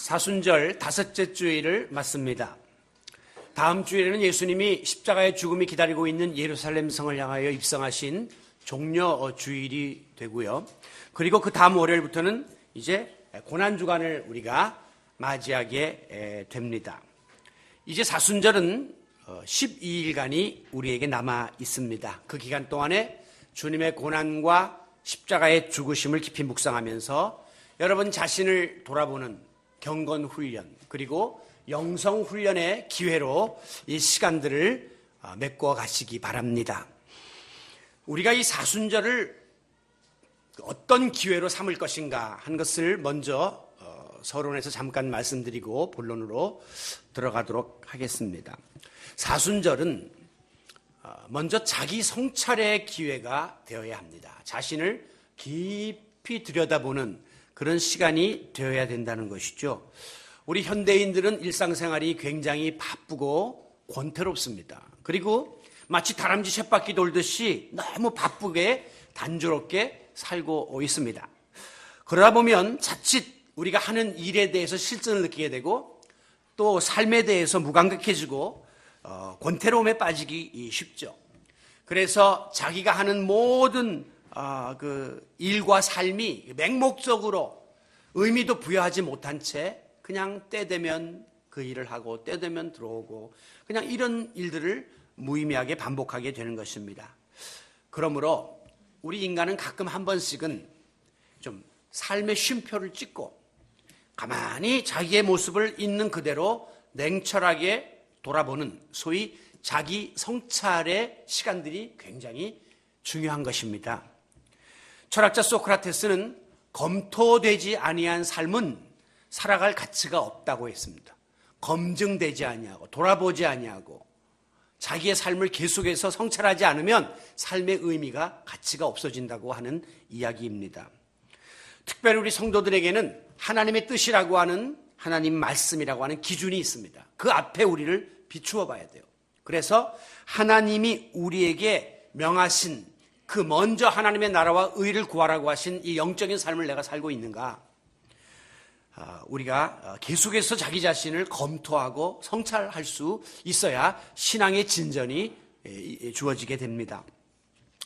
사순절 다섯째 주일을 맞습니다. 다음 주일에는 예수님이 십자가의 죽음이 기다리고 있는 예루살렘 성을 향하여 입성하신 종려 주일이 되고요. 그리고 그 다음 월요일부터는 이제 고난주간을 우리가 맞이하게 됩니다. 이제 사순절은 12일간이 우리에게 남아 있습니다. 그 기간 동안에 주님의 고난과 십자가의 죽으심을 깊이 묵상하면서 여러분 자신을 돌아보는 경건 훈련 그리고 영성 훈련의 기회로 이 시간들을 메꿔 가시기 바랍니다. 우리가 이 사순절을 어떤 기회로 삼을 것인가 한 것을 먼저 서론에서 잠깐 말씀드리고 본론으로 들어가도록 하겠습니다. 사순절은 먼저 자기 성찰의 기회가 되어야 합니다. 자신을 깊이 들여다보는 그런 시간이 되어야 된다는 것이죠. 우리 현대인들은 일상생활이 굉장히 바쁘고 권태롭습니다. 그리고 마치 다람쥐 쳇바퀴 돌듯이 너무 바쁘게 단조롭게 살고 있습니다. 그러다 보면 자칫 우리가 하는 일에 대해서 실증을 느끼게 되고 또 삶에 대해서 무감각해지고 권태로움에 빠지기 쉽죠. 그래서 자기가 하는 모든 그 일과 삶이 맹목적으로 의미도 부여하지 못한 채 그냥 때 되면 그 일을 하고 때 되면 들어오고 그냥 이런 일들을 무의미하게 반복하게 되는 것입니다. 그러므로 우리 인간은 가끔 한 번씩은 좀 삶의 쉼표를 찍고 가만히 자기의 모습을 있는 그대로 냉철하게 돌아보는 소위 자기 성찰의 시간들이 굉장히 중요한 것입니다. 철학자 소크라테스는 검토되지 아니한 삶은 살아갈 가치가 없다고 했습니다. 검증되지 아니하고 돌아보지 아니하고 자기의 삶을 계속해서 성찰하지 않으면 삶의 의미가 가치가 없어진다고 하는 이야기입니다. 특별히 우리 성도들에게는 하나님의 뜻이라고 하는 하나님 말씀이라고 하는 기준이 있습니다. 그 앞에 우리를 비추어 봐야 돼요. 그래서 하나님이 우리에게 명하신 그 먼저 하나님의 나라와 의를 구하라고 하신 이 영적인 삶을 내가 살고 있는가? 우리가 계속해서 자기 자신을 검토하고 성찰할 수 있어야 신앙의 진전이 주어지게 됩니다.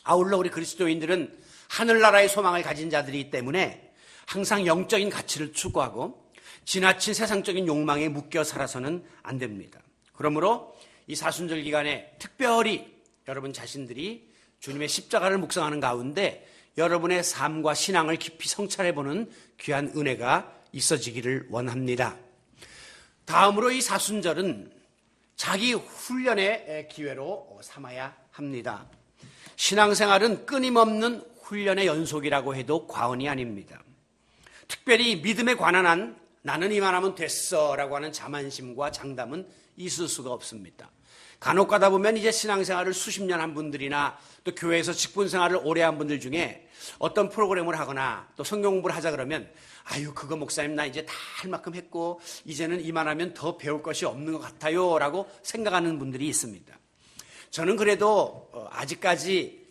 아울러 우리 그리스도인들은 하늘나라의 소망을 가진 자들이기 때문에 항상 영적인 가치를 추구하고 지나친 세상적인 욕망에 묶여 살아서는 안 됩니다. 그러므로 이 사순절 기간에 특별히 여러분 자신들이 주님의 십자가를 묵상하는 가운데 여러분의 삶과 신앙을 깊이 성찰해보는 귀한 은혜가 있어지기를 원합니다. 다음으로 이 사순절은 자기 훈련의 기회로 삼아야 합니다. 신앙생활은 끊임없는 훈련의 연속이라고 해도 과언이 아닙니다. 특별히 믿음에 관한 한 나는 이만하면 됐어 라고 하는 자만심과 장담은 있을 수가 없습니다. 간혹 가다 보면 이제 신앙생활을 수십 년 한 분들이나 또 교회에서 직분생활을 오래 한 분들 중에 어떤 프로그램을 하거나 또 성경 공부를 하자 그러면 아유 그거 목사님 나 이제 다 할 만큼 했고 이제는 이만하면 더 배울 것이 없는 것 같아요 라고 생각하는 분들이 있습니다. 저는 그래도 아직까지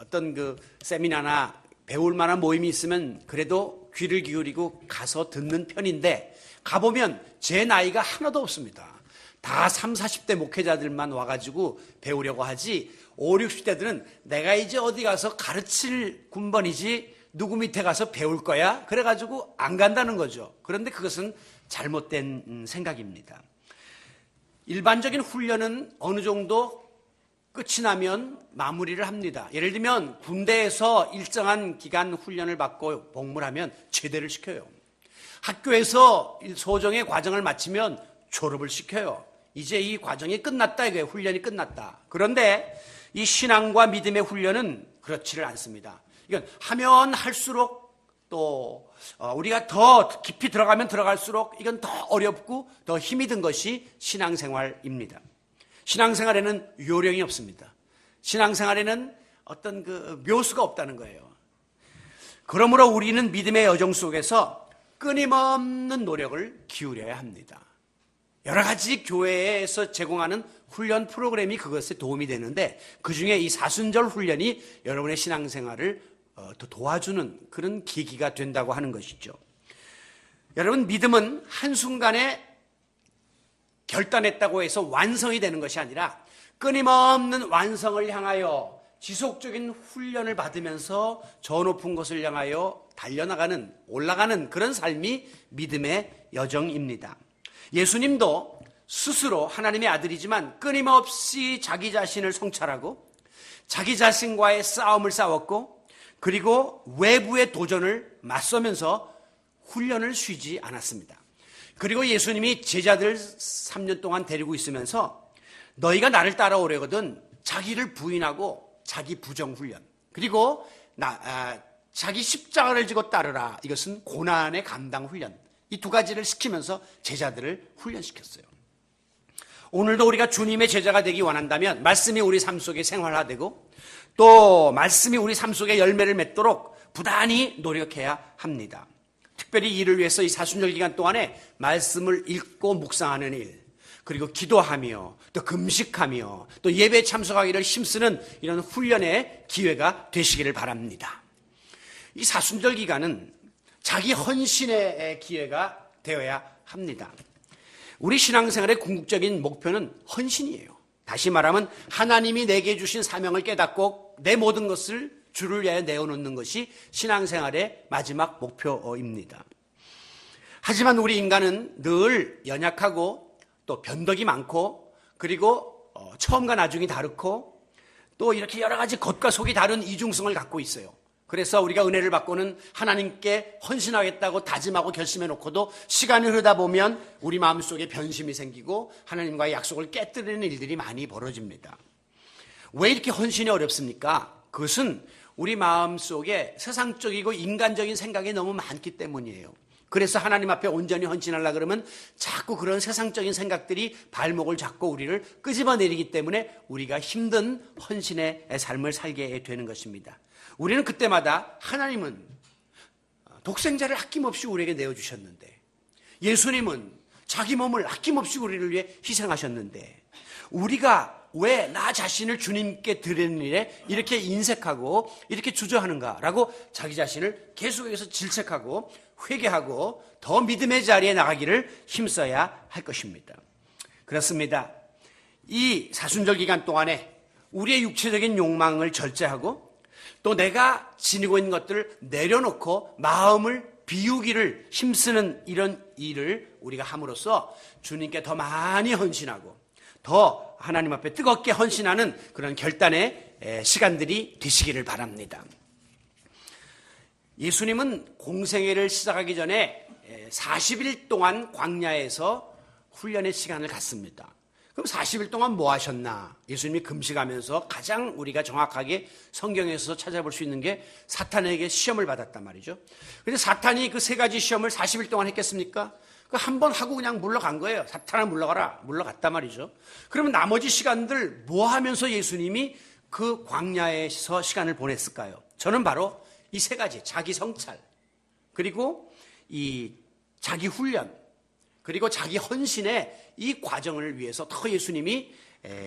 어떤 그 세미나나 배울 만한 모임이 있으면 그래도 귀를 기울이고 가서 듣는 편인데 가보면 제 나이가 하나도 없습니다. 다 30, 40대 목회자들만 와가지고 배우려고 하지 50, 60대들은 내가 이제 어디 가서 가르칠 군번이지 누구 밑에 가서 배울 거야? 그래가지고 안 간다는 거죠. 그런데 그것은 잘못된 생각입니다. 일반적인 훈련은 어느 정도 끝이 나면 마무리를 합니다. 예를 들면 군대에서 일정한 기간 훈련을 받고 복무를 하면 제대를 시켜요. 학교에서 소정의 과정을 마치면 졸업을 시켜요. 이제 이 과정이 끝났다 이거예요. 훈련이 끝났다. 그런데 이 신앙과 믿음의 훈련은 그렇지를 않습니다. 이건 하면 할수록 또 우리가 더 깊이 들어가면 들어갈수록 이건 더 어렵고 더 힘이 든 것이 신앙생활입니다. 신앙생활에는 요령이 없습니다. 신앙생활에는 어떤 그 묘수가 없다는 거예요. 그러므로 우리는 믿음의 여정 속에서 끊임없는 노력을 기울여야 합니다. 여러 가지 교회에서 제공하는 훈련 프로그램이 그것에 도움이 되는데 그중에 이 사순절 훈련이 여러분의 신앙생활을 더 도와주는 그런 계기가 된다고 하는 것이죠. 여러분, 믿음은 한순간에 결단했다고 해서 완성이 되는 것이 아니라 끊임없는 완성을 향하여 지속적인 훈련을 받으면서 저 높은 곳을 향하여 달려나가는, 올라가는 그런 삶이 믿음의 여정입니다. 예수님도 스스로 하나님의 아들이지만 끊임없이 자기 자신을 성찰하고 자기 자신과의 싸움을 싸웠고, 그리고 외부의 도전을 맞서면서 훈련을 쉬지 않았습니다. 그리고 예수님이 제자들 3년 동안 데리고 있으면서 너희가 나를 따라오려거든 자기를 부인하고 자기 부정 훈련, 그리고 자기 십자가를 지고 따르라, 이것은 고난의 감당 훈련, 이 두 가지를 시키면서 제자들을 훈련시켰어요. 오늘도 우리가 주님의 제자가 되기 원한다면 말씀이 우리 삶 속에 생활화되고 또 말씀이 우리 삶 속에 열매를 맺도록 부단히 노력해야 합니다. 특별히 이를 위해서 이 사순절 기간 동안에 말씀을 읽고 묵상하는 일, 그리고 기도하며 또 금식하며 또 예배에 참석하기를 힘쓰는 이런 훈련의 기회가 되시기를 바랍니다. 이 사순절 기간은 자기 헌신의 기회가 되어야 합니다. 우리 신앙생활의 궁극적인 목표는 헌신이에요. 다시 말하면 하나님이 내게 주신 사명을 깨닫고 내 모든 것을 주를 위하여 내어놓는 것이 신앙생활의 마지막 목표입니다. 하지만 우리 인간은 늘 연약하고 또 변덕이 많고, 그리고 처음과 나중이 다르고 또 이렇게 여러 가지 겉과 속이 다른 이중성을 갖고 있어요. 그래서 우리가 은혜를 받고는 하나님께 헌신하겠다고 다짐하고 결심해 놓고도 시간이 흐르다 보면 우리 마음속에 변심이 생기고 하나님과의 약속을 깨뜨리는 일들이 많이 벌어집니다. 왜 이렇게 헌신이 어렵습니까? 그것은 우리 마음속에 세상적이고 인간적인 생각이 너무 많기 때문이에요. 그래서 하나님 앞에 온전히 헌신하려고 그러면 자꾸 그런 세상적인 생각들이 발목을 잡고 우리를 끄집어내리기 때문에 우리가 힘든 헌신의 삶을 살게 되는 것입니다. 우리는 그때마다 하나님은 독생자를 아낌없이 우리에게 내어주셨는데, 예수님은 자기 몸을 아낌없이 우리를 위해 희생하셨는데, 우리가 왜 나 자신을 주님께 드리는 일에 이렇게 인색하고 이렇게 주저하는가라고 자기 자신을 계속해서 질책하고 회개하고 더 믿음의 자리에 나가기를 힘써야 할 것입니다. 그렇습니다. 이 사순절 기간 동안에 우리의 육체적인 욕망을 절제하고 또 내가 지니고 있는 것들을 내려놓고 마음을 비우기를 힘쓰는 이런 일을 우리가 함으로써 주님께 더 많이 헌신하고 더 하나님 앞에 뜨겁게 헌신하는 그런 결단의 시간들이 되시기를 바랍니다. 예수님은 공생애를 시작하기 전에 40일 동안 광야에서 훈련의 시간을 갖습니다. 그럼 40일 동안 뭐 하셨나? 예수님이 금식하면서 가장 우리가 정확하게 성경에서 찾아볼 수 있는 게 사탄에게 시험을 받았단 말이죠. 그런데 사탄이 그 세 가지 시험을 40일 동안 했겠습니까? 그 한 번 하고 그냥 물러간 거예요. 사탄아 물러가라. 물러갔단 말이죠. 그러면 나머지 시간들 뭐 하면서 예수님이 그 광야에서 시간을 보냈을까요? 저는 바로 이 세 가지, 자기 성찰, 그리고 이 자기 훈련, 그리고 자기 헌신의 이 과정을 위해서 더 예수님이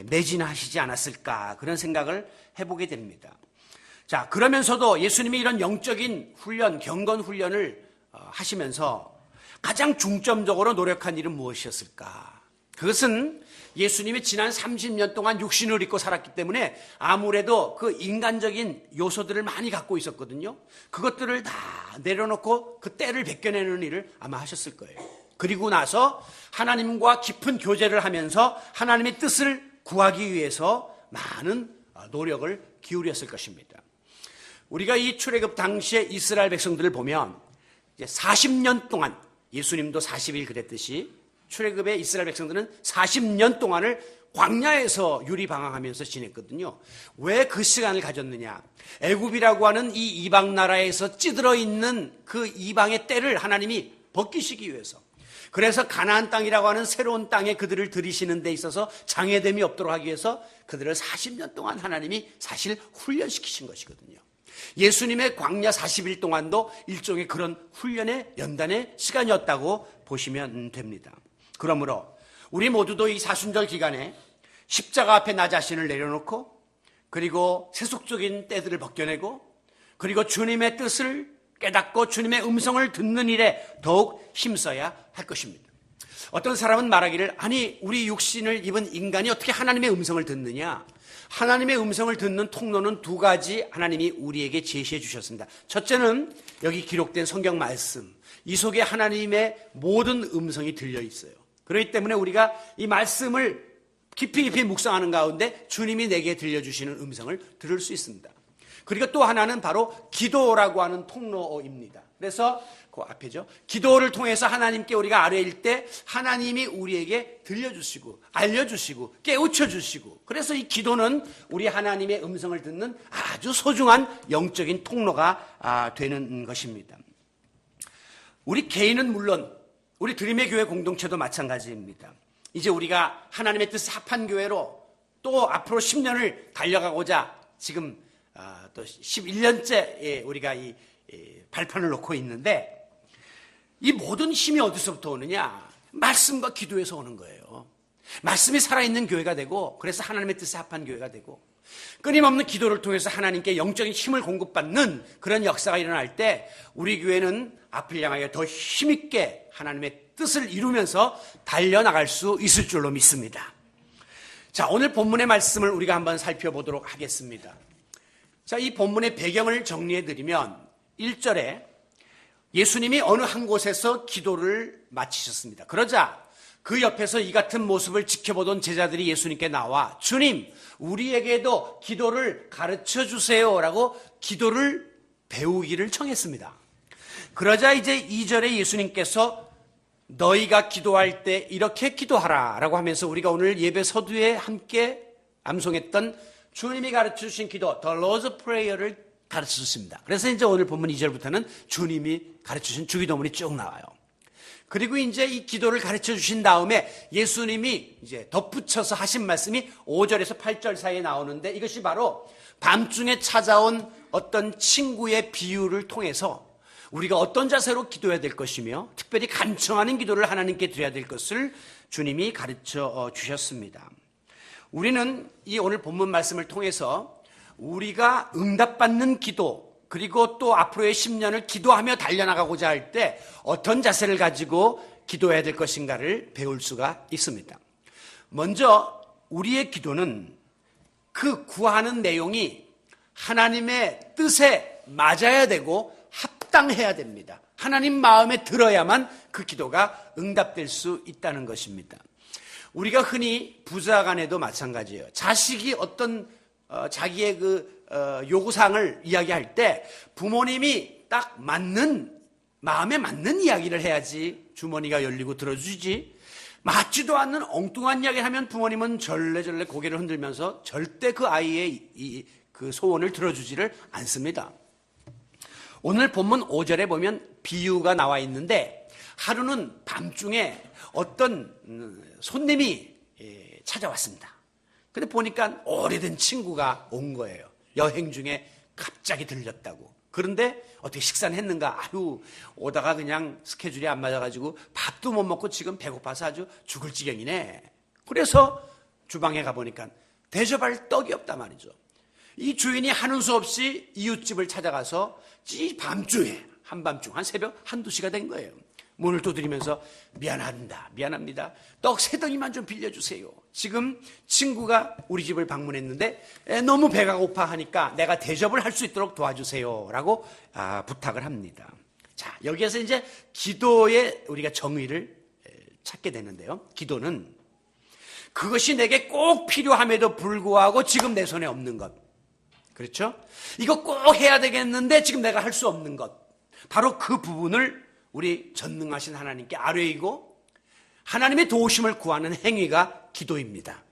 매진하시지 않았을까, 그런 생각을 해보게 됩니다. 자, 그러면서도 예수님이 이런 영적인 훈련, 경건 훈련을 하시면서 가장 중점적으로 노력한 일은 무엇이었을까? 그것은 예수님이 지난 30년 동안 육신을 입고 살았기 때문에 아무래도 그 인간적인 요소들을 많이 갖고 있었거든요. 그것들을 다 내려놓고 그 때를 벗겨내는 일을 아마 하셨을 거예요. 그리고 나서 하나님과 깊은 교제를 하면서 하나님의 뜻을 구하기 위해서 많은 노력을 기울였을 것입니다. 우리가 이 출애굽 당시에 이스라엘 백성들을 보면 이제 40년 동안, 예수님도 40일 그랬듯이 출애굽의 이스라엘 백성들은 40년 동안을 광야에서 유리방황하면서 지냈거든요. 왜 그 시간을 가졌느냐? 애굽이라고 하는 이 이방 나라에서 찌들어 있는 그 이방의 때를 하나님이 벗기시기 위해서, 그래서 가나안 땅이라고 하는 새로운 땅에 그들을 들이시는 데 있어서 장애됨이 없도록 하기 위해서 그들을 40년 동안 하나님이 사실 훈련시키신 것이거든요. 예수님의 광야 40일 동안도 일종의 그런 훈련의 연단의 시간이었다고 보시면 됩니다. 그러므로 우리 모두도 이 사순절 기간에 십자가 앞에 나 자신을 내려놓고, 그리고 세속적인 때들을 벗겨내고, 그리고 주님의 뜻을 깨닫고 주님의 음성을 듣는 일에 더욱 힘써야 할 것입니다. 어떤 사람은 말하기를, 아니 우리 육신을 입은 인간이 어떻게 하나님의 음성을 듣느냐? 하나님의 음성을 듣는 통로는 두 가지 하나님이 우리에게 제시해 주셨습니다. 첫째는 여기 기록된 성경 말씀, 이 속에 하나님의 모든 음성이 들려 있어요. 그렇기 때문에 우리가 이 말씀을 깊이 묵상하는 가운데 주님이 내게 들려주시는 음성을 들을 수 있습니다. 그리고 또 하나는 바로 기도라고 하는 통로입니다. 그래서 그 앞에죠. 기도를 통해서 하나님께 우리가 아뢰일 때 하나님이 우리에게 들려주시고 알려주시고 깨우쳐주시고, 그래서 이 기도는 우리 하나님의 음성을 듣는 아주 소중한 영적인 통로가 되는 것입니다. 우리 개인은 물론 우리 드림의 교회 공동체도 마찬가지입니다. 이제 우리가 하나님의 뜻 합한 교회로 또 앞으로 10년을 달려가고자 지금 또 11년째 우리가 이 발판을 놓고 있는데, 이 모든 힘이 어디서부터 오느냐? 말씀과 기도에서 오는 거예요. 말씀이 살아있는 교회가 되고, 그래서 하나님의 뜻에 합한 교회가 되고, 끊임없는 기도를 통해서 하나님께 영적인 힘을 공급받는 그런 역사가 일어날 때 우리 교회는 앞을 향하여 더 힘있게 하나님의 뜻을 이루면서 달려나갈 수 있을 줄로 믿습니다. 자, 오늘 본문의 말씀을 우리가 한번 살펴보도록 하겠습니다. 자, 이 본문의 배경을 정리해드리면 1절에 예수님이 어느 한 곳에서 기도를 마치셨습니다. 그러자 그 옆에서 이 같은 모습을 지켜보던 제자들이 예수님께 나와, 주님, 우리에게도 기도를 가르쳐 주세요라고 기도를 배우기를 청했습니다. 그러자 이제 2절에 예수님께서 너희가 기도할 때 이렇게 기도하라 라고 하면서 우리가 오늘 예배 서두에 함께 암송했던 주님이 가르쳐 주신 기도, The Lord's Prayer를 가르쳐 주십니다. 그래서 이제 오늘 본문 2절부터는 주님이 가르쳐 주신 주기도문이 쭉 나와요. 그리고 이제 이 기도를 가르쳐 주신 다음에 예수님이 이제 덧붙여서 하신 말씀이 5절에서 8절 사이에 나오는데, 이것이 바로 밤중에 찾아온 어떤 친구의 비유를 통해서 우리가 어떤 자세로 기도해야 될 것이며 특별히 간청하는 기도를 하나님께 드려야 될 것을 주님이 가르쳐 주셨습니다. 우리는 이 오늘 본문 말씀을 통해서 우리가 응답받는 기도, 그리고 또 앞으로의 10년을 기도하며 달려나가고자 할 때 어떤 자세를 가지고 기도해야 될 것인가를 배울 수가 있습니다. 먼저 우리의 기도는 그 구하는 내용이 하나님의 뜻에 맞아야 되고 합당해야 됩니다. 하나님 마음에 들어야만 그 기도가 응답될 수 있다는 것입니다. 우리가 흔히 부자간에도 마찬가지예요. 자식이 어떤 자기의 요구사항을 이야기할 때 부모님이 딱 마음에 맞는 이야기를 해야지 주머니가 열리고 들어주지, 맞지도 않는 엉뚱한 이야기를 하면 부모님은 절레절레 고개를 흔들면서 절대 그 아이의 그 소원을 들어주지를 않습니다. 오늘 본문 5절에 보면 비유가 나와 있는데, 하루는 밤중에 어떤 손님이 찾아왔습니다. 근데 보니까 오래된 친구가 온 거예요. 여행 중에 갑자기 들렸다고. 그런데 어떻게 식사는 했는가? 오다가 그냥 스케줄이 안 맞아가지고 밥도 못 먹고 지금 배고파서 아주 죽을 지경이네. 그래서 주방에 가보니까 대접할 떡이 없단 말이죠. 이 주인이 하는 수 없이 이웃집을 찾아가서 이 밤중에, 한밤중, 한 새벽 1-2시가 된 거예요. 문을 두드리면서 미안합니다. 떡 3덩이만 좀 빌려주세요. 지금 친구가 우리 집을 방문했는데 너무 배가 고파 하니까 내가 대접을 할 수 있도록 도와주세요 라고 부탁을 합니다. 자, 여기에서 이제 기도의 우리가 정의를 찾게 되는데요. 기도는 그것이 내게 꼭 필요함에도 불구하고 지금 내 손에 없는 것, 그렇죠? 이거 꼭 해야 되겠는데 지금 내가 할 수 없는 것, 바로 그 부분을 우리 전능하신 하나님께 아뢰이고 하나님의 도우심을 구하는 행위가 기도입니다.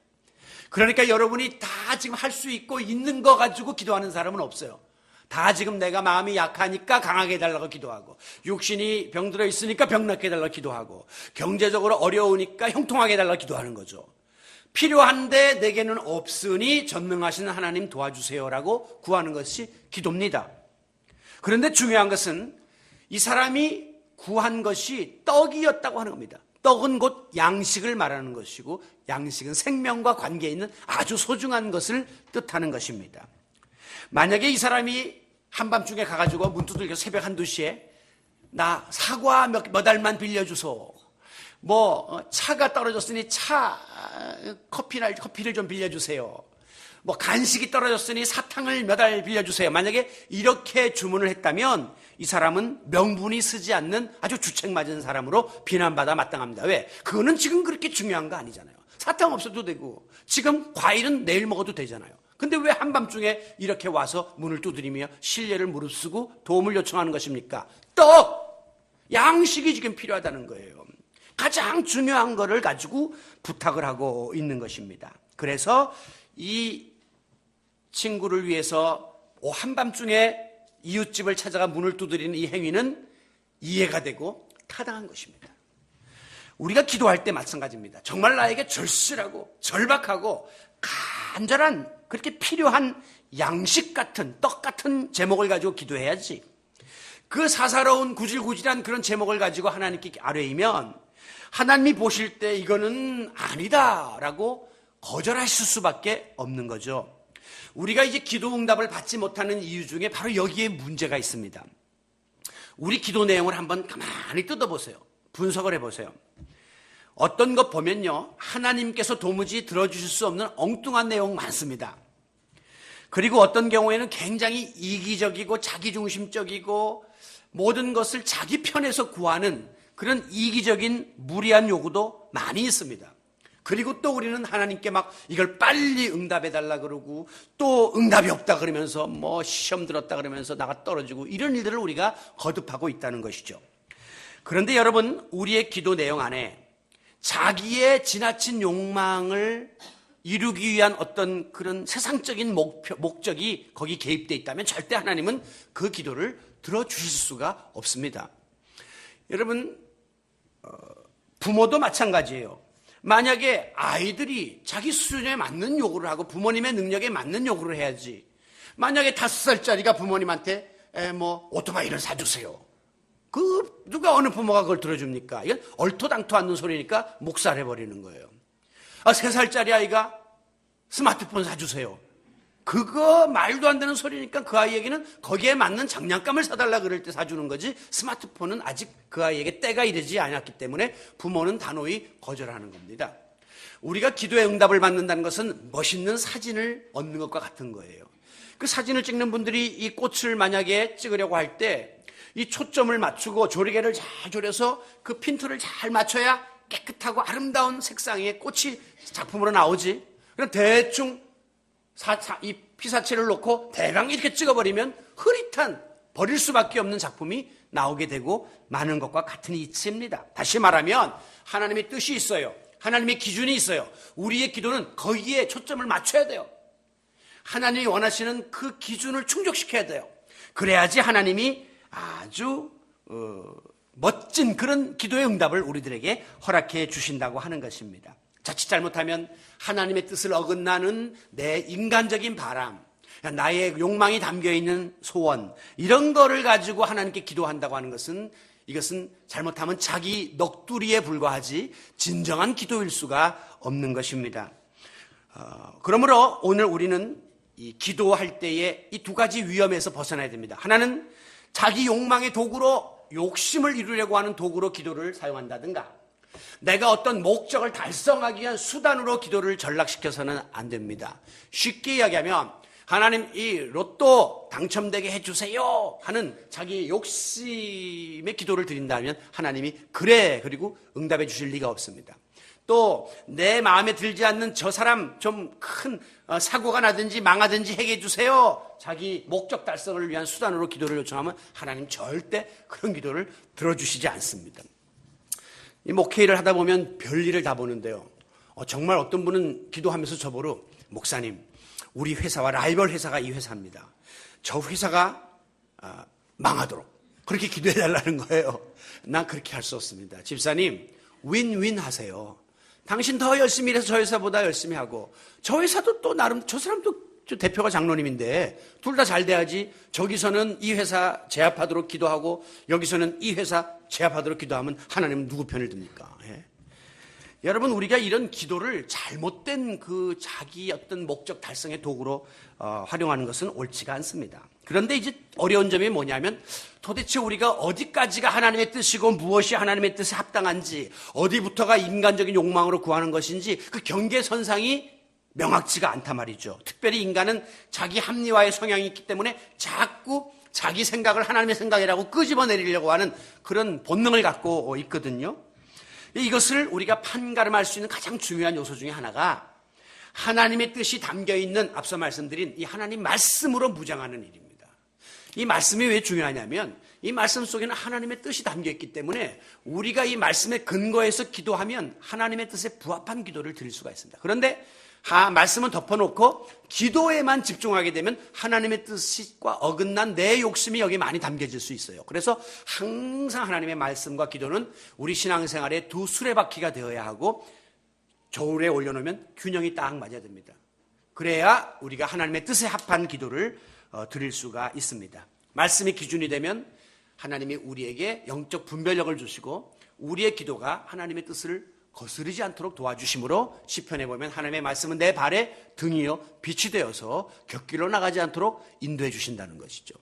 그러니까 여러분이 다 지금 할 수 있고 있는 거 가지고 기도하는 사람은 없어요. 다 지금 내가 마음이 약하니까 강하게 해달라고 기도하고, 육신이 병들어 있으니까 병 낫게 해달라고 기도하고, 경제적으로 어려우니까 형통하게 해달라고 기도하는 거죠. 필요한데 내게는 없으니 전능하신 하나님 도와주세요라고 구하는 것이 기도입니다. 그런데 중요한 것은 이 사람이 구한 것이 떡이었다고 하는 겁니다. 떡은 곧 양식을 말하는 것이고, 양식은 생명과 관계 있는 아주 소중한 것을 뜻하는 것입니다. 만약에 이 사람이 한밤중에 가가지고 문 두들겨 새벽 1~2시에 나 사과 몇 알만 빌려주소. 차가 떨어졌으니 커피를 좀 빌려주세요. 간식이 떨어졌으니 사탕을 몇 알 빌려주세요. 만약에 이렇게 주문을 했다면 이 사람은 명분이 쓰지 않는 아주 주책맞은 사람으로 비난받아 마땅합니다. 왜? 그거는 지금 그렇게 중요한 거 아니잖아요. 사탕 없어도 되고 지금 과일은 내일 먹어도 되잖아요. 근데 왜 한밤중에 이렇게 와서 문을 두드리며 실례를 무릅쓰고 도움을 요청하는 것입니까? 양식이 지금 필요하다는 거예요. 가장 중요한 거를 가지고 부탁을 하고 있는 것입니다. 그래서 이 친구를 위해서 한밤중에 이웃집을 찾아가 문을 두드리는 이 행위는 이해가 되고 타당한 것입니다. 우리가 기도할 때 마찬가지입니다. 정말 나에게 절실하고 절박하고 간절한 그렇게 필요한 양식 같은 떡 같은 제목을 가지고 기도해야지. 그 사사로운 구질구질한 그런 제목을 가지고 하나님께 아뢰이면 하나님이 보실 때 이거는 아니다라고 거절하실 수밖에 없는 거죠. 우리가 이제 기도 응답을 받지 못하는 이유 중에 바로 여기에 문제가 있습니다. 우리 기도 내용을 한번 가만히 뜯어보세요. 분석을 해보세요. 어떤 것 보면요, 하나님께서 도무지 들어주실 수 없는 엉뚱한 내용 많습니다. 그리고 어떤 경우에는 굉장히 이기적이고 자기중심적이고 모든 것을 자기 편에서 구하는 그런 이기적인 무리한 요구도 많이 있습니다. 그리고 또 우리는 하나님께 막 이걸 빨리 응답해달라 그러고 또 응답이 없다 그러면서 시험 들었다 그러면서 나가 떨어지고 이런 일들을 우리가 거듭하고 있다는 것이죠. 그런데 여러분, 우리의 기도 내용 안에 자기의 지나친 욕망을 이루기 위한 어떤 그런 세상적인 목적이 거기 개입되어 있다면 절대 하나님은 그 기도를 들어주실 수가 없습니다. 여러분, 부모도 마찬가지예요. 만약에 아이들이 자기 수준에 맞는 요구를 하고 부모님의 능력에 맞는 요구를 해야지. 만약에 5살짜리가 부모님한테 오토바이를 사주세요. 누가 어느 부모가 그걸 들어줍니까? 이건 얼토당토 않는 소리니까 묵살해버리는 거예요. 3살짜리 아이가 스마트폰 사주세요. 그거 말도 안 되는 소리니까 그 아이에게는 거기에 맞는 장난감을 사달라 그럴 때 사주는 거지, 스마트폰은 아직 그 아이에게 때가 이르지 않았기 때문에 부모는 단호히 거절하는 겁니다. 우리가 기도의 응답을 받는다는 것은 멋있는 사진을 얻는 것과 같은 거예요. 그 사진을 찍는 분들이 이 꽃을 만약에 찍으려고 할 때 이 초점을 맞추고 조리개를 잘 조려서 그 핀트를 잘 맞춰야 깨끗하고 아름다운 색상의 꽃이 작품으로 나오지. 그럼 대충 이 피사체를 놓고 대강 이렇게 찍어버리면 흐릿한 버릴 수밖에 없는 작품이 나오게 되고 마는 것과 같은 이치입니다. 다시 말하면 하나님의 뜻이 있어요. 하나님의 기준이 있어요. 우리의 기도는 거기에 초점을 맞춰야 돼요. 하나님이 원하시는 그 기준을 충족시켜야 돼요. 그래야지 하나님이 아주 멋진 그런 기도의 응답을 우리들에게 허락해 주신다고 하는 것입니다. 자칫 잘못하면 하나님의 뜻을 어긋나는 내 인간적인 바람, 나의 욕망이 담겨있는 소원, 이런 거를 가지고 하나님께 기도한다고 하는 것은, 이것은 잘못하면 자기 넋두리에 불과하지 진정한 기도일 수가 없는 것입니다. 그러므로 오늘 우리는 이 기도할 때에 이 2가지 위험에서 벗어나야 됩니다. 하나는 자기 욕망의 도구로, 욕심을 이루려고 하는 도구로 기도를 사용한다든가, 내가 어떤 목적을 달성하기 위한 수단으로 기도를 전락시켜서는 안 됩니다. 쉽게 이야기하면 하나님 이 로또 당첨되게 해주세요 하는 자기 욕심의 기도를 드린다면 하나님이 그리고 응답해 주실 리가 없습니다. 또 내 마음에 들지 않는 저 사람 좀 큰 사고가 나든지 망하든지 해게 해주세요, 자기 목적 달성을 위한 수단으로 기도를 요청하면 하나님 절대 그런 기도를 들어주시지 않습니다. 이 목회일을 하다 보면 별일을 다 보는데요. 정말 어떤 분은 기도하면서 저보러, 목사님, 우리 회사와 라이벌 회사가 이 회사입니다. 저 회사가 망하도록 그렇게 기도해달라는 거예요. 난 그렇게 할 수 없습니다. 집사님, 윈윈 하세요. 당신 더 열심히 일해서 저 회사보다 열심히 하고, 저 회사도 또 나름, 저 사람도 대표가 장로님인데 둘 다 잘 돼야지. 저기서는 이 회사 제압하도록 기도하고 여기서는 이 회사 제압하도록 기도하면 하나님은 누구 편을 듭니까? 예. 여러분, 우리가 이런 기도를 잘못된 그 자기 어떤 목적 달성의 도구로 활용하는 것은 옳지가 않습니다. 그런데 이제 어려운 점이 뭐냐면 도대체 우리가 어디까지가 하나님의 뜻이고 무엇이 하나님의 뜻에 합당한지, 어디부터가 인간적인 욕망으로 구하는 것인지 그 경계선상이 명확치가 않단 말이죠. 특별히 인간은 자기 합리화의 성향이 있기 때문에 자꾸 자기 생각을 하나님의 생각이라고 끄집어내리려고 하는 그런 본능을 갖고 있거든요. 이것을 우리가 판가름할 수 있는 가장 중요한 요소 중에 하나가 하나님의 뜻이 담겨있는 앞서 말씀드린 이 하나님 말씀으로 무장하는 일입니다. 이 말씀이 왜 중요하냐면 이 말씀 속에는 하나님의 뜻이 담겨있기 때문에 우리가 이 말씀의 근거에서 기도하면 하나님의 뜻에 부합한 기도를 드릴 수가 있습니다. 그런데 말씀은 덮어놓고 기도에만 집중하게 되면 하나님의 뜻과 어긋난 내 욕심이 여기 많이 담겨질 수 있어요. 그래서 항상 하나님의 말씀과 기도는 우리 신앙생활의 두 수레바퀴가 되어야 하고 저울에 올려놓으면 균형이 딱 맞아야 됩니다. 그래야 우리가 하나님의 뜻에 합한 기도를 드릴 수가 있습니다. 말씀이 기준이 되면 하나님이 우리에게 영적 분별력을 주시고 우리의 기도가 하나님의 뜻을 거스르지 않도록 도와주심으로 시편에 보면 하나님의 말씀은 내 발의 등이요 빛이 되어서 곁길로 나가지 않도록 인도해 주신다는 것이죠.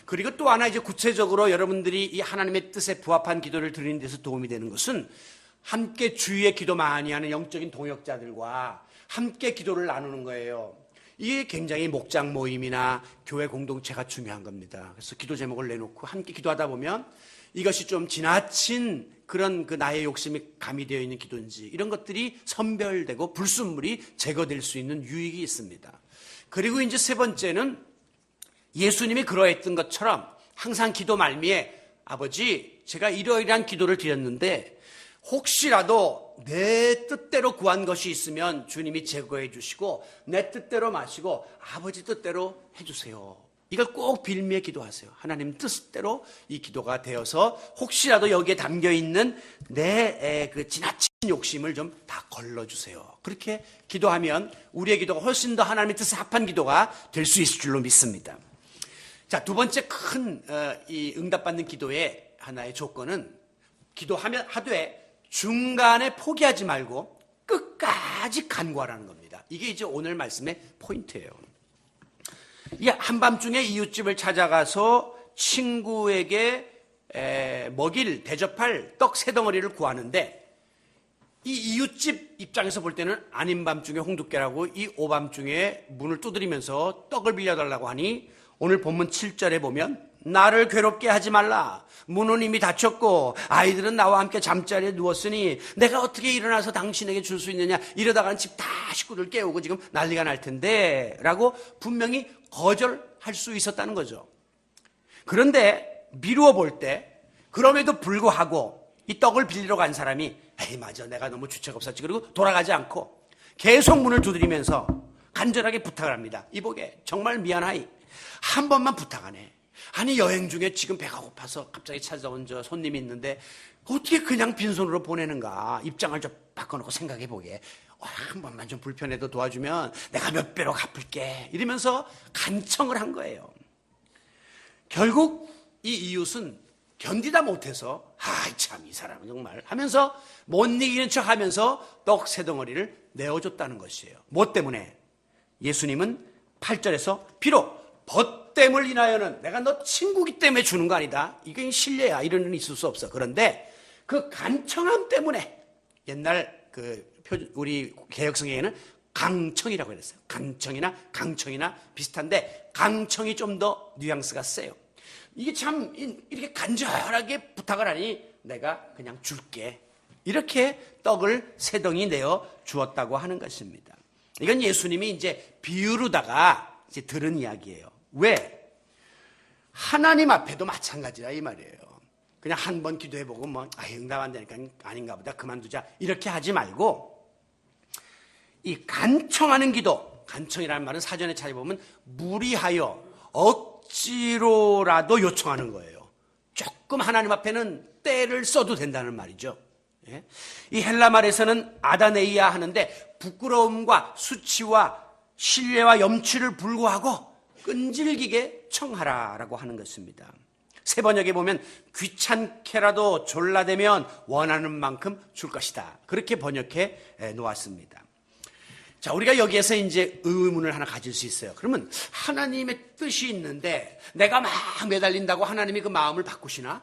그리고 또 하나 이제 구체적으로 여러분들이 이 하나님의 뜻에 부합한 기도를 드리는 데서 도움이 되는 것은 함께 주위에 기도 많이 하는 영적인 동역자들과 함께 기도를 나누는 거예요. 이게 굉장히 목장 모임이나 교회 공동체가 중요한 겁니다. 그래서 기도 제목을 내놓고 함께 기도하다 보면 이것이 좀 지나친 그런 그 나의 욕심이 가미되어 있는 기도인지 이런 것들이 선별되고 불순물이 제거될 수 있는 유익이 있습니다. 그리고 이제 세 번째는 예수님이 그러했던 것처럼 항상 기도 말미에 아버지 제가 이러이러한 기도를 드렸는데 혹시라도 내 뜻대로 구한 것이 있으면 주님이 제거해 주시고 내 뜻대로 마시고 아버지 뜻대로 해주세요. 이걸 꼭 빌미에 기도하세요. 하나님 뜻대로 이 기도가 되어서 혹시라도 여기에 담겨있는 내 그 지나친 욕심을 좀 다 걸러주세요. 그렇게 기도하면 우리의 기도가 훨씬 더 하나님의 뜻에 합한 기도가 될 수 있을 줄로 믿습니다. 자, 두 번째 큰 이 응답받는 기도의 하나의 조건은 기도하면 하되 중간에 포기하지 말고 끝까지 간구하라는 겁니다. 이게 이제 오늘 말씀의 포인트예요. 이 한밤중에 이웃집을 찾아가서 친구에게 대접할 떡 3덩어리를 구하는데 이 이웃집 입장에서 볼 때는 아닌 밤중에 홍두깨라고 이 오밤중에 문을 두드리면서 떡을 빌려달라고 하니 오늘 본문 7절에 보면 나를 괴롭게 하지 말라. 문은 이미 닫혔고 아이들은 나와 함께 잠자리에 누웠으니 내가 어떻게 일어나서 당신에게 줄 수 있느냐. 이러다가는 집 다 식구들 깨우고 지금 난리가 날 텐데 라고 분명히 거절할 수 있었다는 거죠. 그런데 미루어 볼 때 그럼에도 불구하고 이 떡을 빌리러 간 사람이 에이 맞아 내가 너무 주책 없었지 그리고 돌아가지 않고 계속 문을 두드리면서 간절하게 부탁을 합니다. 이보게 정말 미안하이 한 번만 부탁하네. 아니 여행 중에 지금 배가 고파서 갑자기 찾아온 저 손님이 있는데 어떻게 그냥 빈손으로 보내는가. 입장을 좀 바꿔놓고 생각해보게. 한 번만 좀 불편해도 도와주면 내가 몇 배로 갚을게 이러면서 간청을 한 거예요. 결국 이 이웃은 견디다 못해서 참 이 사람은 정말 하면서 못 이기는 척 하면서 떡 3덩어리를 내어줬다는 것이에요. 뭐 때문에? 예수님은 8절에서 비록 벗됨을 인하여는 내가 너 친구기 때문에 주는 거 아니다. 이게 신뢰야. 이런 일은 있을 수 없어. 그런데 그 간청함 때문에 옛날 우리 개혁성경에는 강청이라고 그랬어요. 강청이나 비슷한데 강청이 좀 더 뉘앙스가 세요. 이게 참 이렇게 간절하게 부탁을 하니 내가 그냥 줄게. 이렇게 떡을 3덩이 내어 주었다고 하는 것입니다. 이건 예수님이 이제 비유로다가 이제 들은 이야기예요. 왜? 하나님 앞에도 마찬가지라 이 말이에요. 그냥 한 번 기도해보고 응답 안 되니까 아닌가 보다 그만두자 이렇게 하지 말고 이 간청하는 기도, 간청이라는 말은 사전에 찾아보면 무리하여 억지로라도 요청하는 거예요. 조금 하나님 앞에는 때를 써도 된다는 말이죠. 예? 이 헬라 말에서는 아다네이아 하는데 부끄러움과 수치와 신뢰와 염치를 불구하고 끈질기게 청하라라고 하는 것입니다. 새 번역에 보면 귀찮게라도 졸라대면 원하는 만큼 줄 것이다. 그렇게 번역해 놓았습니다. 자, 우리가 여기에서 이제 의문을 하나 가질 수 있어요. 그러면 하나님의 뜻이 있는데 내가 막 매달린다고 하나님이 그 마음을 바꾸시나?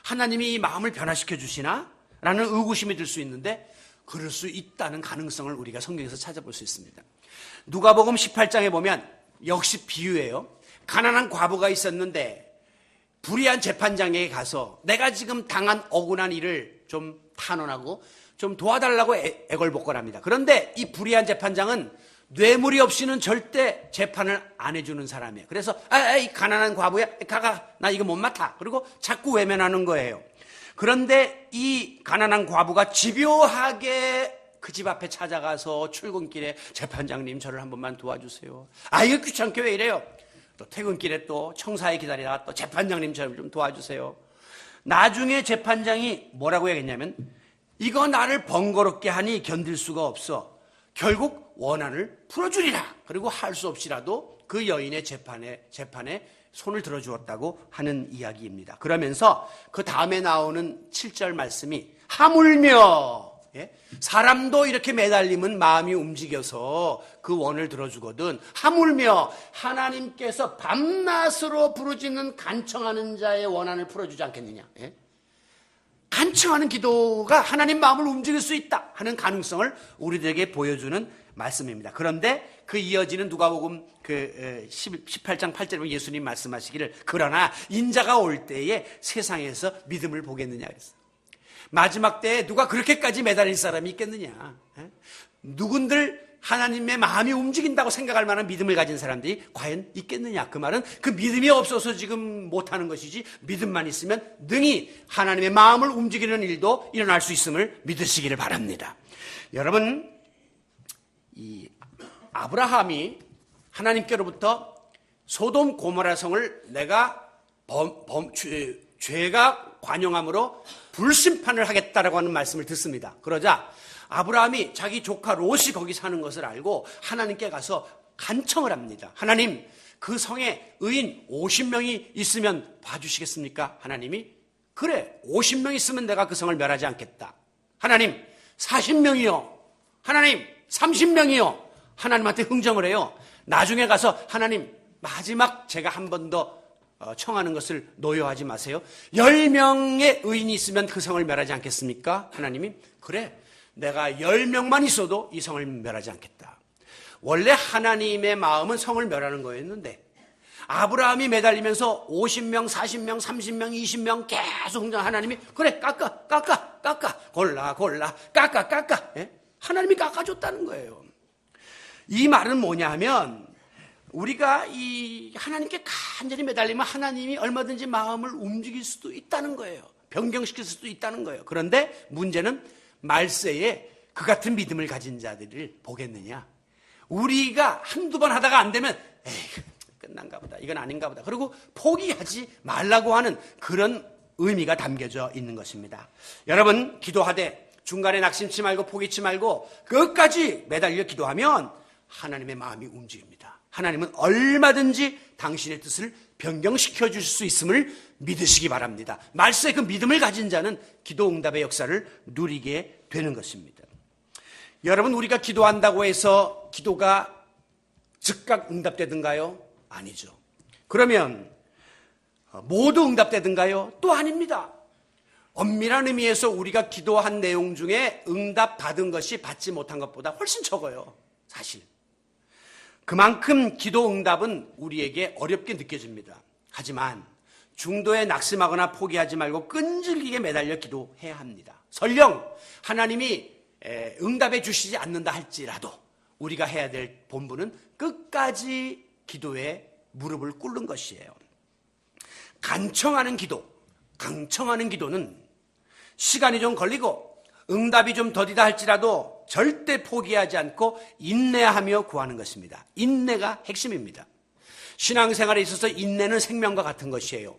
하나님이 이 마음을 변화시켜 주시나? 라는 의구심이 들 수 있는데 그럴 수 있다는 가능성을 우리가 성경에서 찾아볼 수 있습니다. 누가복음 18장에 보면 역시 비유예요. 가난한 과부가 있었는데 불의한 재판장에게 가서 내가 지금 당한 억울한 일을 좀 탄원하고 좀 도와달라고 애걸복걸합니다. 그런데 이 불의한 재판장은 뇌물이 없이는 절대 재판을 안 해주는 사람이에요. 그래서 이 가난한 과부야, 가가, 나 이거 못 맡아. 그리고 자꾸 외면하는 거예요. 그런데 이 가난한 과부가 집요하게 그 집 앞에 찾아가서 출근길에 재판장님 저를 한 번만 도와주세요. 이거 귀찮게 왜 이래요? 또 퇴근길에 또 청사에 기다리다가 또 재판장님 저를 좀 도와주세요. 나중에 재판장이 뭐라고 해야겠냐면 이거 나를 번거롭게 하니 견딜 수가 없어. 결국 원한을 풀어주리라. 그리고 할 수 없이라도 그 여인의 재판에 손을 들어주었다고 하는 이야기입니다. 그러면서 그 다음에 나오는 7절 말씀이 하물며 사람도 이렇게 매달리면 마음이 움직여서 그 원을 들어주거든. 하물며 하나님께서 밤낮으로 부르짖는 간청하는 자의 원한을 풀어주지 않겠느냐. 간청하는 기도가 하나님 마음을 움직일 수 있다 하는 가능성을 우리들에게 보여주는 말씀입니다. 그런데 그 이어지는 누가복음 18장 8절에 보면 예수님 말씀하시기를 그러나 인자가 올 때에 세상에서 믿음을 보겠느냐 그랬어요. 마지막 때에 누가 그렇게까지 매달릴 사람이 있겠느냐. 누군들 하나님의 마음이 움직인다고 생각할 만한 믿음을 가진 사람들이 과연 있겠느냐. 그 말은 그 믿음이 없어서 지금 못하는 것이지 믿음만 있으면 능히 하나님의 마음을 움직이는 일도 일어날 수 있음을 믿으시기를 바랍니다. 여러분, 이 아브라함이 하나님께로부터 소돔 고모라 성을 내가 죄가 관용함으로 불심판을 하겠다라고 하는 말씀을 듣습니다. 그러자 아브라함이 자기 조카 롯이 거기 사는 것을 알고 하나님께 가서 간청을 합니다. 하나님, 그 성에 의인 50명이 있으면 봐주시겠습니까? 하나님이 그래, 50명 있으면 내가 그 성을 멸하지 않겠다. 하나님, 40명이요. 하나님, 30명이요. 하나님한테 흥정을 해요. 나중에 가서 하나님, 마지막 제가 한 번 더 청하는 것을 노여하지 마세요. 10명의 의인이 있으면 그 성을 멸하지 않겠습니까? 하나님이 그래, 내가 10명만 있어도 이 성을 멸하지 않겠다. 원래 하나님의 마음은 성을 멸하는 거였는데 아브라함이 매달리면서 50명, 40명, 30명, 20명 계속 흥정. 하나님이 그래, 깎아 골라 깎아 하나님이 깎아줬다는 거예요. 이 말은 뭐냐 하면 우리가 이 하나님께 간절히 매달리면 하나님이 얼마든지 마음을 움직일 수도 있다는 거예요. 변경시킬 수도 있다는 거예요. 그런데 문제는 말세에 그 같은 믿음을 가진 자들을 보겠느냐. 우리가 한두 번 하다가 안 되면 에이, 끝난가 보다, 이건 아닌가 보다, 그리고 포기하지 말라고 하는 그런 의미가 담겨져 있는 것입니다. 여러분, 기도하되 중간에 낙심치 말고 포기치 말고 끝까지 매달려 기도하면 하나님의 마음이 움직입니다. 하나님은 얼마든지 당신의 뜻을 변경시켜 주실 수 있음을 믿으시기 바랍니다. 말세에 그 믿음을 가진 자는 기도 응답의 역사를 누리게 되는 것입니다. 여러분, 우리가 기도한다고 해서 기도가 즉각 응답되든가요? 아니죠. 그러면 모두 응답되든가요? 또 아닙니다. 엄밀한 의미에서 우리가 기도한 내용 중에 응답받은 것이 받지 못한 것보다 훨씬 적어요. 사실. 그만큼 기도 응답은 우리에게 어렵게 느껴집니다. 하지만 중도에 낙심하거나 포기하지 말고 끈질기게 매달려 기도해야 합니다. 설령 하나님이 응답해 주시지 않는다 할지라도 우리가 해야 될 본분은 끝까지 기도에 무릎을 꿇는 것이에요. 강청하는 기도는 시간이 좀 걸리고 응답이 좀 더디다 할지라도 절대 포기하지 않고 인내하며 구하는 것입니다. 인내가 핵심입니다. 신앙생활에 있어서 인내는 생명과 같은 것이에요.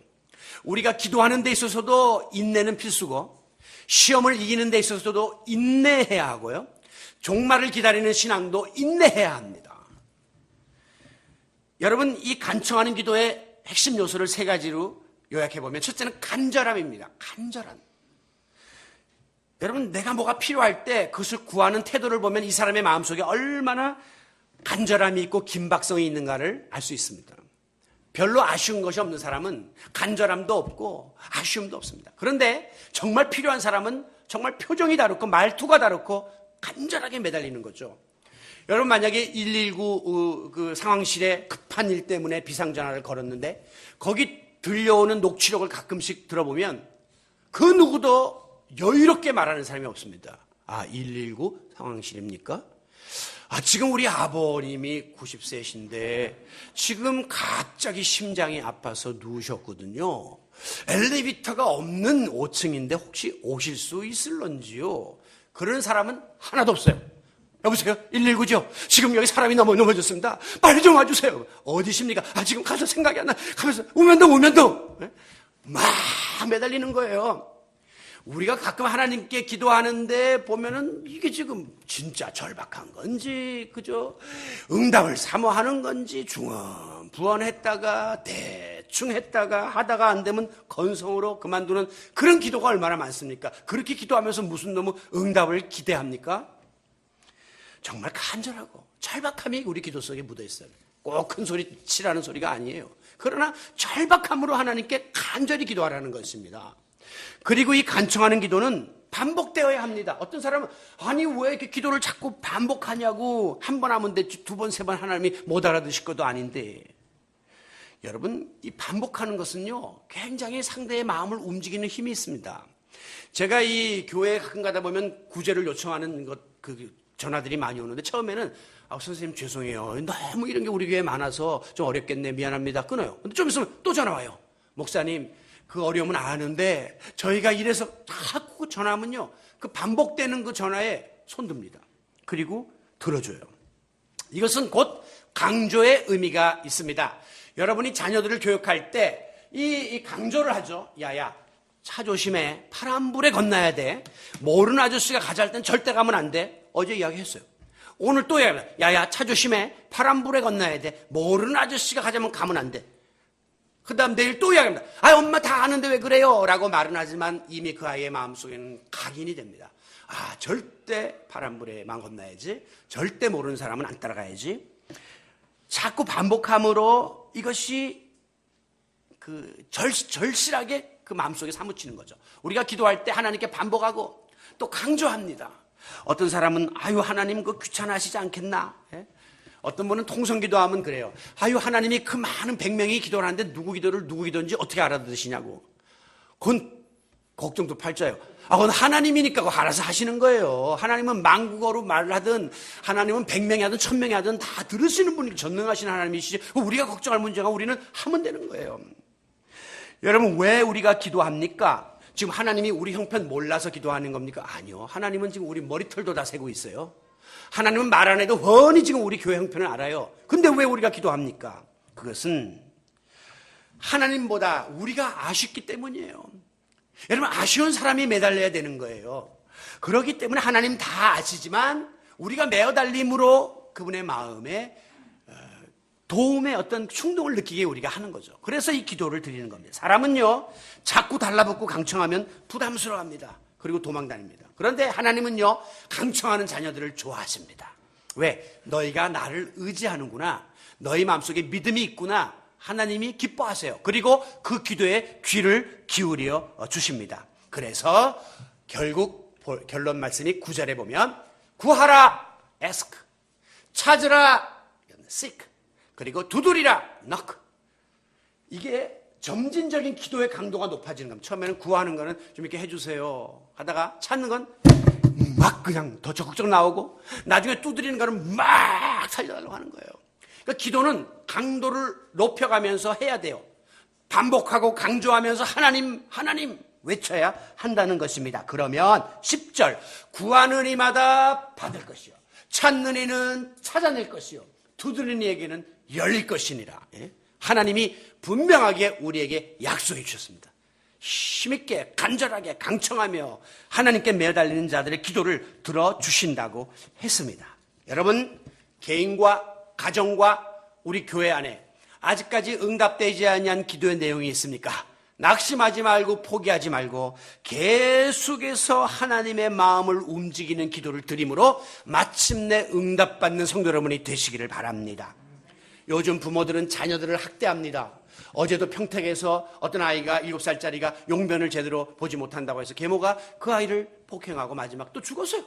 우리가 기도하는 데 있어서도 인내는 필수고 시험을 이기는 데 있어서도 인내해야 하고요. 종말을 기다리는 신앙도 인내해야 합니다. 여러분, 이 간청하는 기도의 핵심 요소를 세 가지로 요약해보면 첫째는 간절함입니다. 간절함. 여러분, 내가 뭐가 필요할 때 그것을 구하는 태도를 보면 이 사람의 마음속에 얼마나 간절함이 있고 긴박성이 있는가를 알 수 있습니다. 별로 아쉬운 것이 없는 사람은 간절함도 없고 아쉬움도 없습니다. 그런데 정말 필요한 사람은 정말 표정이 다르고 말투가 다르고 간절하게 매달리는 거죠. 여러분, 만약에 119 그 상황실에 급한 일 때문에 비상전화를 걸었는데 거기 들려오는 녹취록을 가끔씩 들어보면 그 누구도 여유롭게 말하는 사람이 없습니다. 119 상황실입니까? 지금 우리 아버님이 90세신데 지금 갑자기 심장이 아파서 누우셨거든요. 엘리베이터가 없는 5층인데 혹시 오실 수 있을런지요? 그런 사람은 하나도 없어요. 여보세요? 119죠? 지금 여기 사람이 넘어졌습니다. 빨리 좀 와주세요. 어디십니까? 지금 가서 생각이 안 나. 가면서 우면동. 막 매달리는 거예요. 우리가 가끔 하나님께 기도하는데 보면은 이게 지금 진짜 절박한 건지, 그죠? 응답을 사모하는 건지, 중언부언했다가 대충 했다가 하다가 안 되면 건성으로 그만두는 그런 기도가 얼마나 많습니까? 그렇게 기도하면서 무슨 너무 응답을 기대합니까? 정말 간절하고 절박함이 우리 기도 속에 묻어 있어요. 꼭 큰 소리 치라는 소리가 아니에요. 그러나 절박함으로 하나님께 간절히 기도하라는 것입니다. 그리고 이 간청하는 기도는 반복되어야 합니다. 어떤 사람은 왜 이렇게 기도를 자꾸 반복하냐고, 한 번 하면 됐지 두 번, 세 번 하나님이 못 알아두실 것도 아닌데, 여러분, 이 반복하는 것은요 굉장히 상대의 마음을 움직이는 힘이 있습니다. 제가 이 교회에 가끔 가다 보면 구제를 요청하는 전화들이 많이 오는데 처음에는 선생님 죄송해요, 너무 이런 게 우리 교회에 많아서 좀 어렵겠네, 미안합니다, 끊어요. 근데 좀 있으면 또 전화 와요. 목사님, 그 어려움은 아는데 저희가 이래서 자꾸 전화하면요 그 반복되는 그 전화에 손듭니다. 그리고 들어줘요. 이것은 곧 강조의 의미가 있습니다. 여러분이 자녀들을 교육할 때 이 강조를 하죠. 야야, 차 조심해, 파란불에 건너야 돼. 모르는 아저씨가 가자할 땐 절대 가면 안 돼. 어제 이야기했어요. 오늘 또 이야기해요. 야야, 차 조심해, 파란불에 건너야 돼. 모르는 아저씨가 가자면 가면 안 돼. 그 다음 내일 또 이야기합니다. 엄마 다 아는데 왜 그래요? 라고 말은 하지만 이미 그 아이의 마음속에는 각인이 됩니다. 절대 파란불에만 건너야지. 절대 모르는 사람은 안 따라가야지. 자꾸 반복함으로 이것이 절실하게 그 마음속에 사무치는 거죠. 우리가 기도할 때 하나님께 반복하고 또 강조합니다. 어떤 사람은 하나님 그거 귀찮아하시지 않겠나? 어떤 분은 통성기도하면 그래요. 하나님이 그 많은 100명이 기도를 하는데 누구 기도인지 어떻게 알아들으시냐고. 그건 걱정도 팔자요. 그건 하나님이니까 그거 알아서 하시는 거예요. 하나님은 만국어로 말을 하든 하나님은 100명이 하든 1000명이 하든 다 들으시는 분이 전능하신 하나님이시지, 우리가 걱정할 문제가 우리는 하면 되는 거예요. 여러분, 왜 우리가 기도합니까? 지금 하나님이 우리 형편 몰라서 기도하는 겁니까? 아니요. 하나님은 지금 우리 머리털도 다 세고 있어요. 하나님은 말 안 해도 훤히 지금 우리 교회 형편을 알아요. 근데 왜 우리가 기도합니까? 그것은 하나님보다 우리가 아쉽기 때문이에요. 여러분, 아쉬운 사람이 매달려야 되는 거예요. 그렇기 때문에 하나님 다 아시지만 우리가 매어달림으로 그분의 마음에 도움의 어떤 충동을 느끼게 우리가 하는 거죠. 그래서 이 기도를 드리는 겁니다. 사람은요 자꾸 달라붙고 강청하면 부담스러워합니다. 그리고 도망다닙니다. 그런데 하나님은요 강청하는 자녀들을 좋아하십니다. 왜? 너희가 나를 의지하는구나, 너희 마음속에 믿음이 있구나, 하나님이 기뻐하세요. 그리고 그 기도에 귀를 기울여 주십니다. 그래서 결국 결론 말씀이 9절에 보면 구하라, ask, 찾으라, seek, 그리고 두드리라, knock. 이게 점진적인 기도의 강도가 높아지는 겁니다. 처음에는 구하는 거는 좀 이렇게 해주세요 하다가 찾는 건 막 그냥 더 적극적으로 나오고, 나중에 두드리는 거는 막 살려달라고 하는 거예요. 그러니까 기도는 강도를 높여가면서 해야 돼요. 반복하고 강조하면서 하나님 외쳐야 한다는 것입니다. 그러면 10절, 구하는 이마다 받을 것이요, 찾는 이는 찾아낼 것이요, 두드리는 이에게는 열릴 것이니라. 하나님이 분명하게 우리에게 약속해 주셨습니다. 힘있게 간절하게 강청하며 하나님께 매달리는 자들의 기도를 들어주신다고 했습니다. 여러분, 개인과 가정과 우리 교회 안에 아직까지 응답되지 아니한 기도의 내용이 있습니까? 낙심하지 말고 포기하지 말고 계속해서 하나님의 마음을 움직이는 기도를 드림으로 마침내 응답받는 성도 여러분이 되시기를 바랍니다. 요즘 부모들은 자녀들을 학대합니다. 어제도 평택에서 어떤 아이가 7살짜리가 용변을 제대로 보지 못한다고 해서 계모가 그 아이를 폭행하고 마지막 또 죽었어요.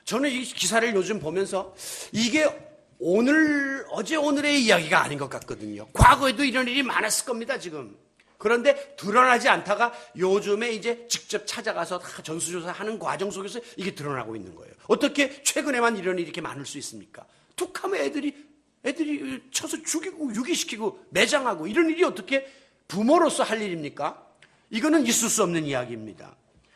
저는 이 기사를 요즘 보면서 이게 어제 오늘의 이야기가 아닌 것 같거든요. 과거에도 이런 일이 많았을 겁니다, 지금. 그런데 드러나지 않다가 요즘에 이제 직접 찾아가서 다 전수조사하는 과정 속에서 이게 드러나고 있는 거예요. 어떻게 최근에만 이런 일이 이렇게 많을 수 있습니까? 툭하면 애들이 쳐서 죽이고 유기시키고 매장하고 이런 일이 어떻게 부모로서 할 일입니까? 이거는 있을 수 없는 이야기입니다.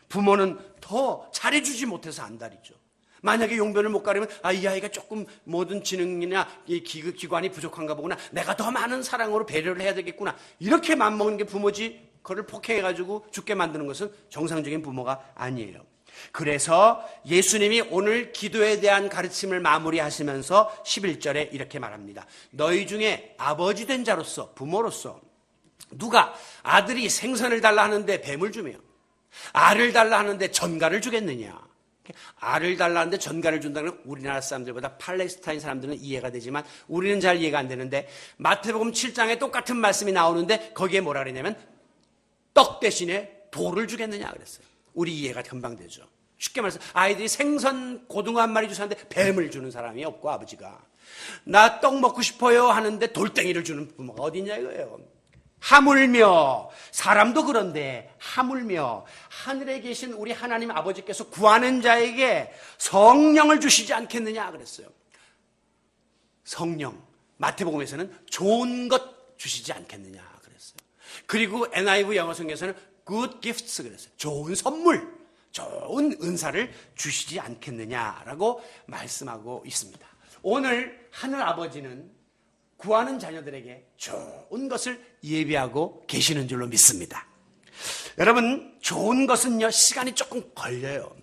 부모는 더 잘해주지 못해서 안달이죠. 만약에 용변을 못 가리면 이 아이가 조금 모든 지능이나 기관이 부족한가 보구나. 내가 더 많은 사랑으로 배려를 해야 되겠구나. 이렇게 맘먹는 게 부모지 그를 폭행해가지고 죽게 만드는 것은 정상적인 부모가 아니에요. 그래서 예수님이 오늘 기도에 대한 가르침을 마무리하시면서 11절에 이렇게 말합니다. 너희 중에 아버지 된 자로서 부모로서 누가 아들이 생선을 달라 하는데 뱀을 주며 알을 달라 하는데 전갈을 주겠느냐. 알을 달라 하는데 전갈을 준다는 건 우리나라 사람들보다 팔레스타인 사람들은 이해가 되지만 우리는 잘 이해가 안 되는데 마태복음 7장에 똑같은 말씀이 나오는데 거기에 뭐라 그러냐면 떡 대신에 돌을 주겠느냐 그랬어요. 우리 이해가 금방 되죠. 쉽게 말해서 아이들이 생선 고등어 한 마리 주셨는데 뱀을 주는 사람이 없고 아버지가 나 떡 먹고 싶어요 하는데 돌덩이를 주는 부모가 어디 있냐 이거예요. 하물며 사람도 그런데 하물며 하늘에 계신 우리 하나님 아버지께서 구하는 자에게 성령을 주시지 않겠느냐 그랬어요. 성령 마태복음에서는 좋은 것 주시지 않겠느냐 그랬어요. 그리고 NIV 영어 성경에서는 good gifts 그랬어요. 좋은 선물, 좋은 은사를 주시지 않겠느냐라고 말씀하고 있습니다. 오늘 하늘 아버지는 구하는 자녀들에게 좋은 것을 예비하고 계시는 줄로 믿습니다. 여러분, 좋은 것은요, 시간이 조금 걸려요.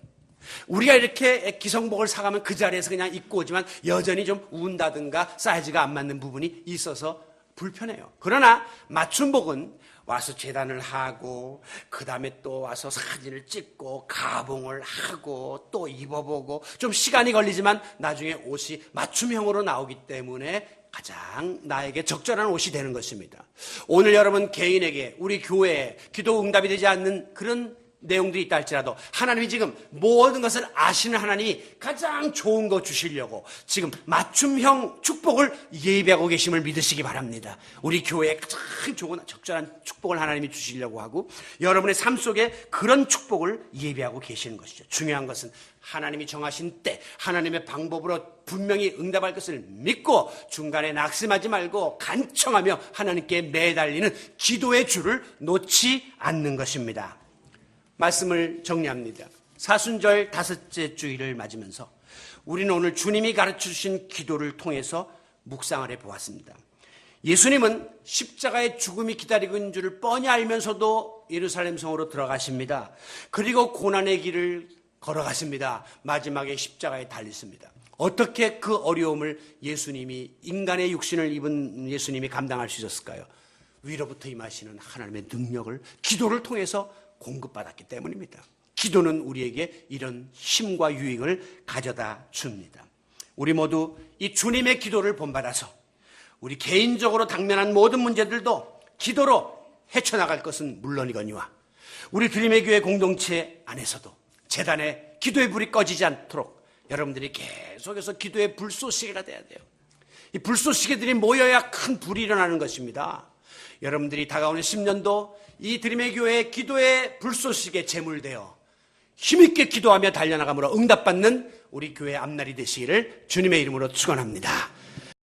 우리가 이렇게 기성복을 사가면 그 자리에서 그냥 입고 오지만 여전히 좀 운다든가 사이즈가 안 맞는 부분이 있어서 불편해요. 그러나 맞춤복은 와서 제단을 하고 그 다음에 또 와서 사진을 찍고 가봉을 하고 또 입어보고 좀 시간이 걸리지만 나중에 옷이 맞춤형으로 나오기 때문에 가장 나에게 적절한 옷이 되는 것입니다. 오늘 여러분 개인에게 우리 교회에 기도 응답이 되지 않는 그런 내용들이 있다 할지라도 하나님이 지금 모든 것을 아시는 하나님이 가장 좋은 거 주시려고 지금 맞춤형 축복을 예비하고 계심을 믿으시기 바랍니다. 우리 교회에 가장 좋은 적절한 축복을 하나님이 주시려고 하고 여러분의 삶 속에 그런 축복을 예비하고 계시는 것이죠. 중요한 것은 하나님이 정하신 때 하나님의 방법으로 분명히 응답할 것을 믿고 중간에 낙심하지 말고 간청하며 하나님께 매달리는 기도의 줄을 놓지 않는 것입니다. 말씀을 정리합니다. 사순절 5째 주일을 맞으면서 우리는 오늘 주님이 가르쳐주신 기도를 통해서 묵상을 해보았습니다. 예수님은 십자가의 죽음이 기다리고 있는 줄을 뻔히 알면서도 예루살렘 성으로 들어가십니다. 그리고 고난의 길을 걸어가십니다. 마지막에 십자가에 달리십니다. 어떻게 그 어려움을 예수님이 인간의 육신을 입은 예수님이 감당할 수 있었을까요? 위로부터 임하시는 하나님의 능력을 기도를 통해서 공급받았기 때문입니다. 기도는 우리에게 이런 힘과 유익을 가져다 줍니다. 우리 모두 이 주님의 기도를 본받아서 우리 개인적으로 당면한 모든 문제들도 기도로 헤쳐나갈 것은 물론이거니와 우리 드림의 교회 공동체 안에서도 재단에 기도의 불이 꺼지지 않도록 여러분들이 계속해서 기도의 불쏘시개가 돼야 돼요. 이 불쏘시개들이 모여야 큰 불이 일어나는 것입니다. 여러분들이 다가오는 10년도 이 드림의 교회의 기도의 불쏘시개 제물되어 힘있게 기도하며 달려나감으로 응답받는 우리 교회 앞날이 되시기를 주님의 이름으로 축원합니다.